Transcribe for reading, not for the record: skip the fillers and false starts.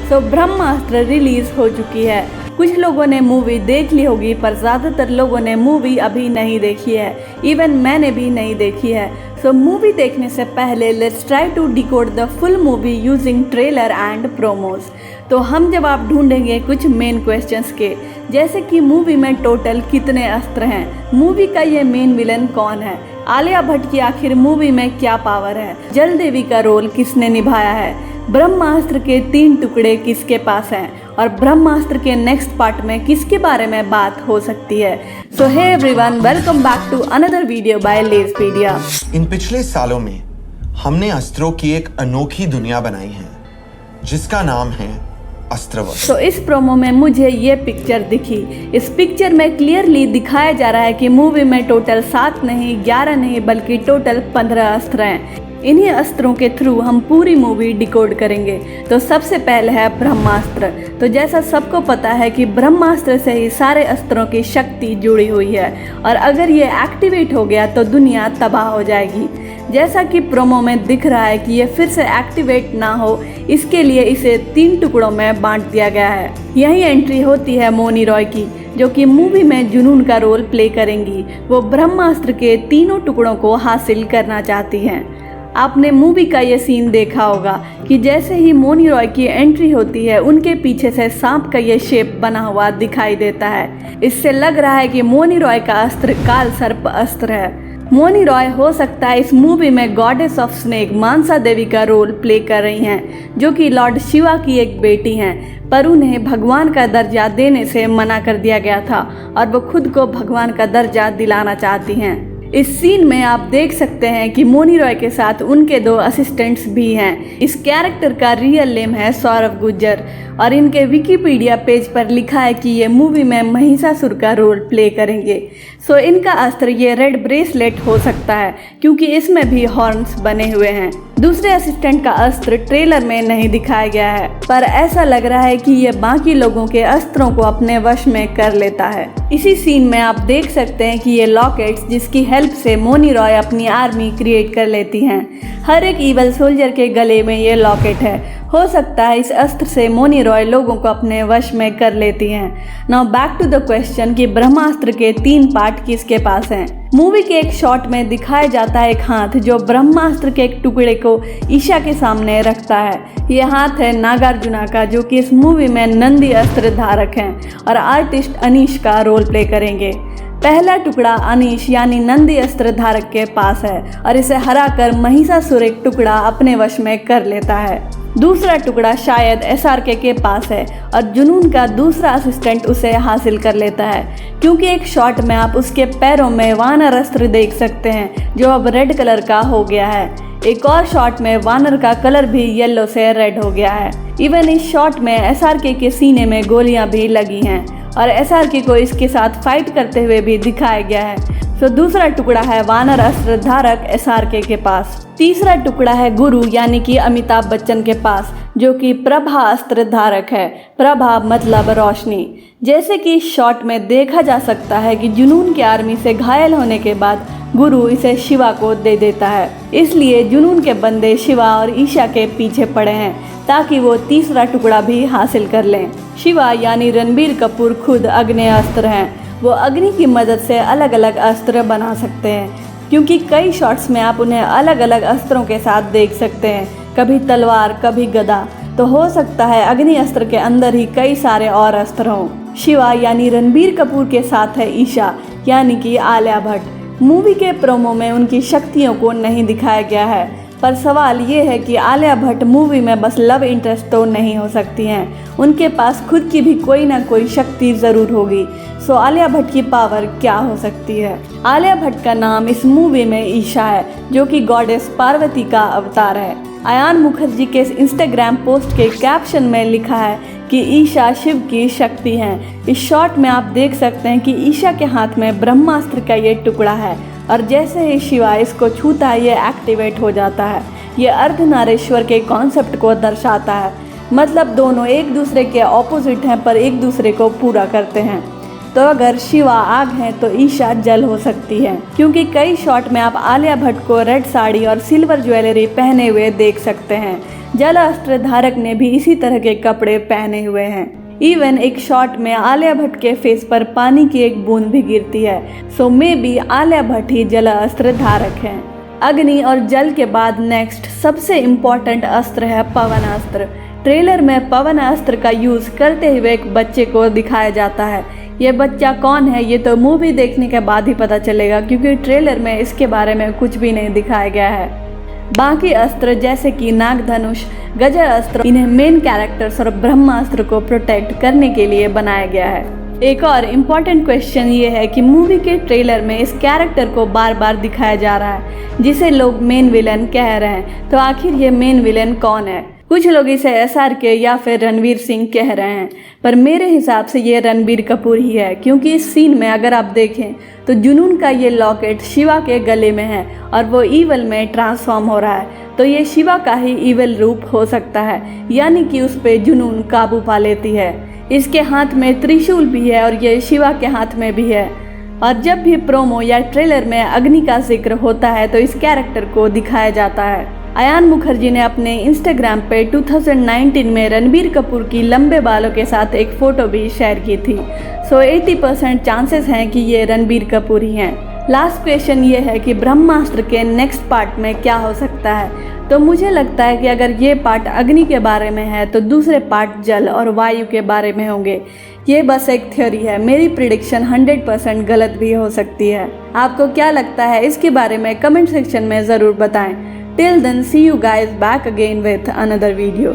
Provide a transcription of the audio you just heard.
सो ब्रह्मास्त्र release हो चुकी है। कुछ लोगों ने मूवी देख ली होगी पर ज़्यादातर लोगों ने मूवी अभी नहीं देखी है। इवन मैंने भी नहीं देखी है। सो मूवी देखने से पहले let's try to decode the full movie using trailer and promos. तो हम जवाब ढूंढेंगे कुछ मेन क्वेश्चंस के, जैसे कि मूवी में टोटल कितने अस्त्र हैं, मूवी का ये मेन विलन कौन है, आलिया भट्ट की आखिर मूवी में क्या पावर है, जल देवी का रोल किसने निभाया है, ब्रह्मास्त्र के 3 टुकड़े किसके पास हैं और ब्रह्मास्त्र के नेक्स्ट पार्ट में किसके बारे में बात हो सकती है। So hey everyone, welcome back to another video by Lazpedia. इन पिछले सालों में हमने अस्त्रों की एक अनोखी दुनिया बनाई है जिसका नाम है अस्त्रवश। तो इस प्रोमो में मुझे ये पिक्चर दिखी। इस पिक्चर में क्लियरली दिखाया जा रहा है कि मूवी में टोटल 7 नहीं 11 नहीं बल्कि टोटल 15 अस्त्र हैं। इन्हीं अस्त्रों के थ्रू हम पूरी मूवी डिकोड करेंगे। तो सबसे पहले है ब्रह्मास्त्र। तो जैसा सबको पता है कि ब्रह्मास्त्र से ही सारे अस्त्रों की शक्ति जुड़ी हुई है और अगर ये एक्टिवेट हो गया तो दुनिया तबाह हो जाएगी। जैसा कि प्रोमो में दिख रहा है कि ये फिर से एक्टिवेट ना हो, इसके लिए इसे 3 टुकड़ों में बांट दिया गया है। यही एंट्री होती है मोनी रॉय की, जो कि मूवी में जुनून का रोल प्ले करेंगी। वो ब्रह्मास्त्र के 3 टुकड़ों को हासिल करना चाहती हैं। आपने मूवी का ये सीन देखा होगा कि जैसे ही मोनी रॉय की एंट्री होती है उनके पीछे से सांप का ये शेप बना हुआ दिखाई देता है। इससे लग रहा है कि मोनी रॉय का अस्त्र काल सर्प अस्त्र है। मोनी रॉय हो सकता है इस मूवी में गॉडेस ऑफ स्नेक मानसा देवी का रोल प्ले कर रही हैं, जो कि लॉर्ड शिवा की एक बेटी हैं, पर उन्हें भगवान का दर्जा देने से मना कर दिया गया था और वो खुद को भगवान का दर्जा दिलाना चाहती हैं। इस सीन में आप देख सकते हैं कि मोनी रॉय के साथ उनके 2 असिस्टेंट्स भी हैं। इस कैरेक्टर का रियल नेम है सौरभ गुज्जर और इनके विकिपीडिया पेज पर लिखा है कि ये मूवी में महिषासुर का रोल प्ले करेंगे। सो इनका अस्त्र ये रेड ब्रेसलेट हो सकता है क्योंकि इसमें भी हॉर्न्स बने हुए हैं। दूसरे असिस्टेंट का अस्त्र ट्रेलर में नहीं दिखाया गया है, पर ऐसा लग रहा है कि ये बाकी लोगों के अस्त्रों को अपने वश में कर लेता है। इसी सीन में आप देख सकते हैं कि ये लॉकेट्स जिसकी हेल्प से मोनी रॉय अपनी आर्मी क्रिएट कर लेती हैं। हर एक ईवल सोल्जर के गले में ये लॉकेट है। हो सकता है इस अस्त्र से मोनी रॉय लोगों को अपने वश में कर लेती हैं। Now back to the question कि ब्रह्मास्त्र के 3 पार्ट किसके पास हैं। मूवी के एक शॉट में दिखाया जाता है एक हाथ जो ब्रह्मास्त्र के एक टुकड़े को ईशा के सामने रखता है। ये हाथ है नागार्जुना का, जो कि इस मूवी में नंदी अस्त्र धारक हैं और आर्टिस्ट अनीश का रोल प्ले करेंगे। पहला टुकड़ा अनीश यानी नंदी अस्त्र धारक के पास है और इसे हराकर महिषासुर एक टुकड़ा अपने वश में कर लेता है। दूसरा टुकड़ा शायद SRK के पास है और जुनून का दूसरा असिस्टेंट उसे हासिल कर लेता है, क्योंकि एक शॉट में आप उसके पैरों में वानर अस्त्र देख सकते हैं जो अब रेड कलर का हो गया है। एक और शॉट में वानर का कलर भी येलो से रेड हो गया है। इवन इस शॉट में SRK के सीने में गोलियां भी लगी हैं और SRK को इसके साथ फाइट करते हुए भी दिखाया गया है। तो दूसरा टुकड़ा है वानर अस्त्र धारक SRK के पास। तीसरा टुकड़ा है गुरु यानी कि अमिताभ बच्चन के पास, जो कि प्रभा अस्त्र धारक है। प्रभा मतलब रोशनी। जैसे कि शॉट में देखा जा सकता है कि जुनून की आर्मी से घायल होने के बाद गुरु इसे शिवा को दे देता है, इसलिए जुनून के बंदे शिवा और ईशा के पीछे पड़े हैं ताकि वो तीसरा टुकड़ा भी हासिल कर लें। शिवा यानी रणबीर कपूर खुद अग्नि अस्त्र हैं। वो अग्नि की मदद से अलग अलग अस्त्र बना सकते हैं, क्योंकि कई शॉट्स में आप उन्हें अलग अलग अस्त्रों के साथ देख सकते हैं, कभी तलवार कभी गदा। तो हो सकता है अग्नि अस्त्र के अंदर ही कई सारे और अस्त्र हों। शिवा यानी रणबीर कपूर के साथ है ईशा यानी कि आलिया भट्ट। मूवी के प्रोमो में उनकी शक्तियों को नहीं दिखाया गया है, पर सवाल ये है कि आलिया भट्ट मूवी में बस लव इंटरेस्ट तो नहीं हो सकती हैं, उनके पास खुद की भी कोई ना कोई शक्ति ज़रूर होगी। सो आलिया भट्ट की पावर क्या हो सकती है। आलिया भट्ट का नाम इस मूवी में ईशा है, जो कि गॉडेस पार्वती का अवतार है। अयान मुखर्जी के इंस्टाग्राम पोस्ट के कैप्शन में लिखा है कि ईशा शिव की शक्ति हैं। इस शॉट में आप देख सकते हैं कि ईशा के हाथ में ब्रह्मास्त्र का ये टुकड़ा है और जैसे ही शिवा इसको छूता है ये एक्टिवेट हो जाता है। ये अर्धनारीश्वर के कॉन्सेप्ट को दर्शाता है, मतलब दोनों एक दूसरे के ऑपोजिट हैं पर एक दूसरे को पूरा करते हैं। तो अगर शिवा आग है तो ईशा जल हो सकती है, क्योंकि कई शॉट में आप आलिया भट्ट को रेड साड़ी और सिल्वर ज्वेलरी पहने हुए देख सकते हैं। जल अस्त्र धारक ने भी इसी तरह के कपड़े पहने हुए हैं। इवन एक शॉट में आलिया भट्ट के फेस पर पानी की एक बूंद भी गिरती है। सो मे बी आलिया भट्ट ही जल अस्त्र धारक है। अग्नि और जल के बाद नेक्स्ट सबसे इम्पोर्टेंट अस्त्र है पवन अस्त्र। ट्रेलर में पवन अस्त्र का यूज करते हुए एक बच्चे को दिखाया जाता है। ये बच्चा कौन है ये तो मूवी देखने के बाद ही पता चलेगा, क्योंकि ट्रेलर में इसके बारे में कुछ भी नहीं दिखाया गया है। बाकी अस्त्र जैसे कि नागधनुष, गजा अस्त्र, इन्हें मेन कैरेक्टर्स और ब्रह्मास्त्र को प्रोटेक्ट करने के लिए बनाया गया है। एक और इम्पॉर्टेंट क्वेश्चन ये है कि मूवी के ट्रेलर में इस कैरेक्टर को बार बार दिखाया जा रहा है जिसे लोग मेन विलन कह रहे हैं, तो आखिर ये मेन विलन कौन है? कुछ लोग इसे SRK या फिर रणवीर सिंह कह रहे हैं, पर मेरे हिसाब से ये रणबीर कपूर ही है, क्योंकि इस सीन में अगर आप देखें तो जुनून का ये लॉकेट शिवा के गले में है और वो ईवल में ट्रांसफॉर्म हो रहा है, तो ये शिवा का ही ईवल रूप हो सकता है, यानी कि उस पे जुनून काबू पा लेती है। इसके हाथ में त्रिशूल भी है और ये शिवा के हाथ में भी है। और जब भी प्रोमो या ट्रेलर में अग्नि का जिक्र होता है तो इस कैरेक्टर को दिखाया जाता है। अयान मुखर्जी ने अपने इंस्टाग्राम पे 2019 में रणबीर कपूर की लंबे बालों के साथ एक फ़ोटो भी शेयर की थी। सो 80% चांसेस हैं कि ये रणबीर कपूर ही हैं। लास्ट क्वेश्चन ये है कि ब्रह्मास्त्र के नेक्स्ट पार्ट में क्या हो सकता है? तो मुझे लगता है कि अगर ये पार्ट अग्नि के बारे में है तो दूसरे पार्ट जल और वायु के बारे में होंगे। ये बस एक थ्योरी है, मेरी प्रिडिक्शन 100% गलत भी हो सकती है। आपको क्या लगता है इसके बारे में कमेंट सेक्शन में ज़रूर बताएं। Till then, see you guys back again with another video.